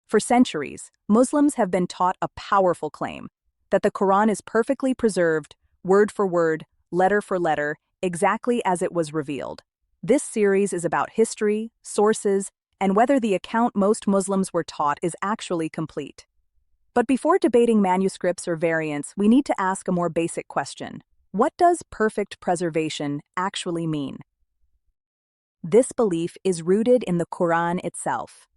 For centuries, Muslims have been taught a powerful claim that the Quran is perfectly preserved, word for word, letter for letter, exactly as it was revealed. This series is about history, sources, and whether the account most Muslims were taught is actually complete. But before debating manuscripts or variants, we need to ask a more basic question. What does perfect preservation actually mean? This belief is rooted in the Quran itself.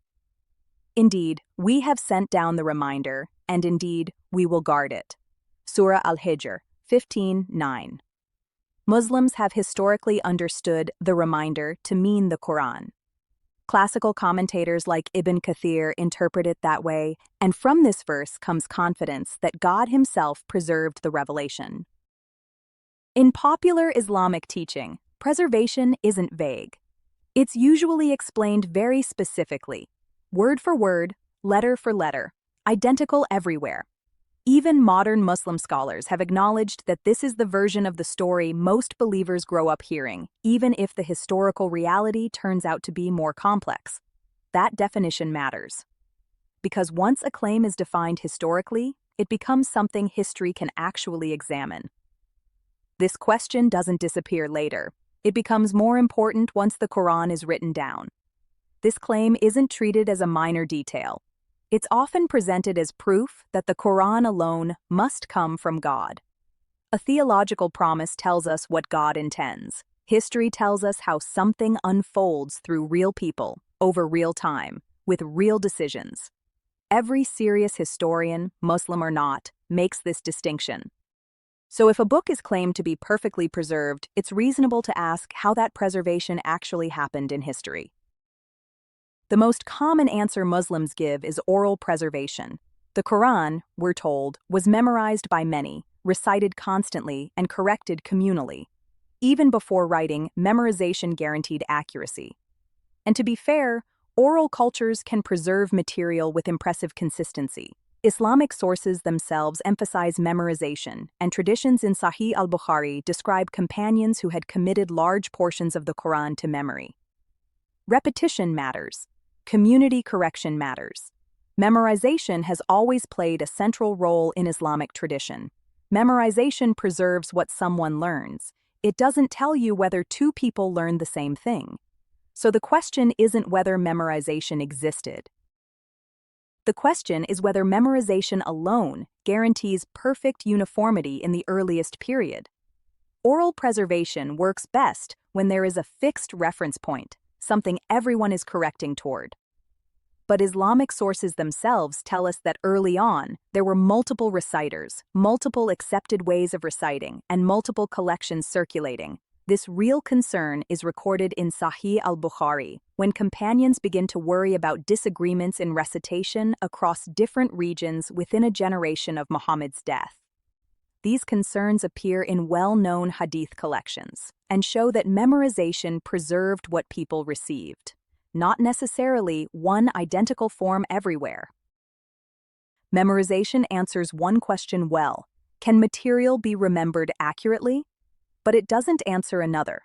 Indeed, we have sent down the reminder, and indeed, we will guard it. Surah Al-Hijr, 15:9. Muslims have historically understood the reminder to mean the Quran. Classical commentators like Ibn Kathir interpret it that way, and from this verse comes confidence that God himself preserved the revelation. In popular Islamic teaching, preservation isn't vague. It's usually explained very specifically, word for word, letter for letter, identical everywhere. Even modern Muslim scholars have acknowledged that this is the version of the story most believers grow up hearing, even if the historical reality turns out to be more complex. That definition matters. Because once a claim is defined historically, it becomes something history can actually examine. This question doesn't disappear later. It becomes more important once the Quran is written down. This claim isn't treated as a minor detail. It's often presented as proof that the Quran alone must come from God. A theological promise tells us what God intends. History tells us how something unfolds through real people, over real time, with real decisions. Every serious historian, Muslim or not, makes this distinction. So if a book is claimed to be perfectly preserved, it's reasonable to ask how that preservation actually happened in history. The most common answer Muslims give is oral preservation. The Quran, we're told, was memorized by many, recited constantly, and corrected communally. Even before writing, memorization guaranteed accuracy. And to be fair, oral cultures can preserve material with impressive consistency. Islamic sources themselves emphasize memorization, and traditions in Sahih al-Bukhari describe companions who had committed large portions of the Quran to memory. Repetition matters. Community correction matters. Memorization has always played a central role in Islamic tradition. Memorization preserves what someone learns. It doesn't tell you whether two people learned the same thing. So the question isn't whether memorization existed. The question is whether memorization alone guarantees perfect uniformity in the earliest period. Oral preservation works best when there is a fixed reference point, something everyone is correcting toward. But Islamic sources themselves tell us that early on, there were multiple reciters, multiple accepted ways of reciting, and multiple collections circulating. This real concern is recorded in Sahih al-Bukhari, when companions begin to worry about disagreements in recitation across different regions within a generation of Muhammad's death. These concerns appear in well-known hadith collections and show that memorization preserved what people received, not necessarily one identical form everywhere. Memorization answers one question well: can material be remembered accurately? But it doesn't answer another.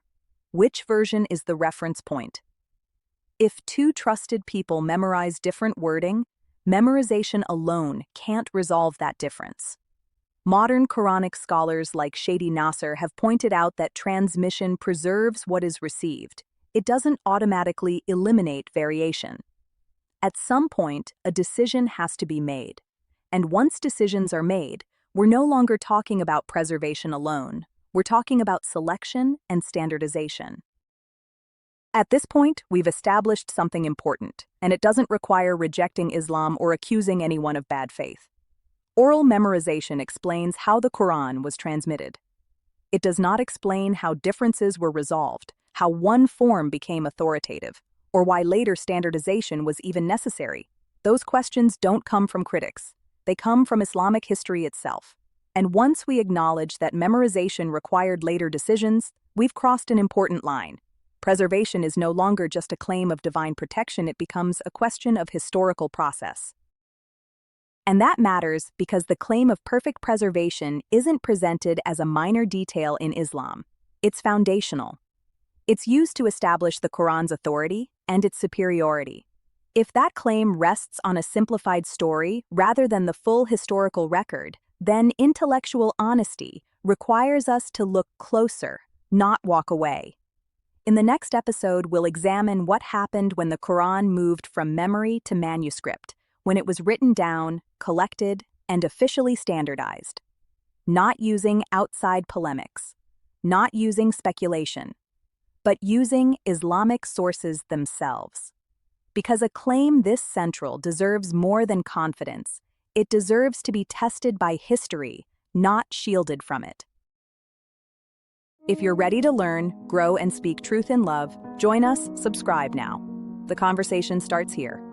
Which version is the reference point? If two trusted people memorize different wording, memorization alone can't resolve that difference. Modern Quranic scholars like Shadi Nasser have pointed out that transmission preserves what is received. It doesn't automatically eliminate variation. At some point, a decision has to be made. And once decisions are made, we're no longer talking about preservation alone. We're talking about selection and standardization. At this point, we've established something important, and it doesn't require rejecting Islam or accusing anyone of bad faith. Oral memorization explains how the Quran was transmitted. It does not explain how differences were resolved, how one form became authoritative, or why later standardization was even necessary. Those questions don't come from critics. They come from Islamic history itself. And once we acknowledge that memorization required later decisions, we've crossed an important line. Preservation is no longer just a claim of divine protection, it becomes a question of historical process. And that matters because the claim of perfect preservation isn't presented as a minor detail in Islam. It's foundational. It's used to establish the Quran's authority and its superiority. If that claim rests on a simplified story rather than the full historical record, then intellectual honesty requires us to look closer, not walk away. In the next episode, we'll examine what happened when the Quran moved from memory to manuscript, when it was written down, collected, and officially standardized. Not using outside polemics, not using speculation, but using Islamic sources themselves. Because a claim this central deserves more than confidence, it deserves to be tested by history, not shielded from it. If you're ready to learn, grow, and speak truth in love, join us, subscribe now. The conversation starts here.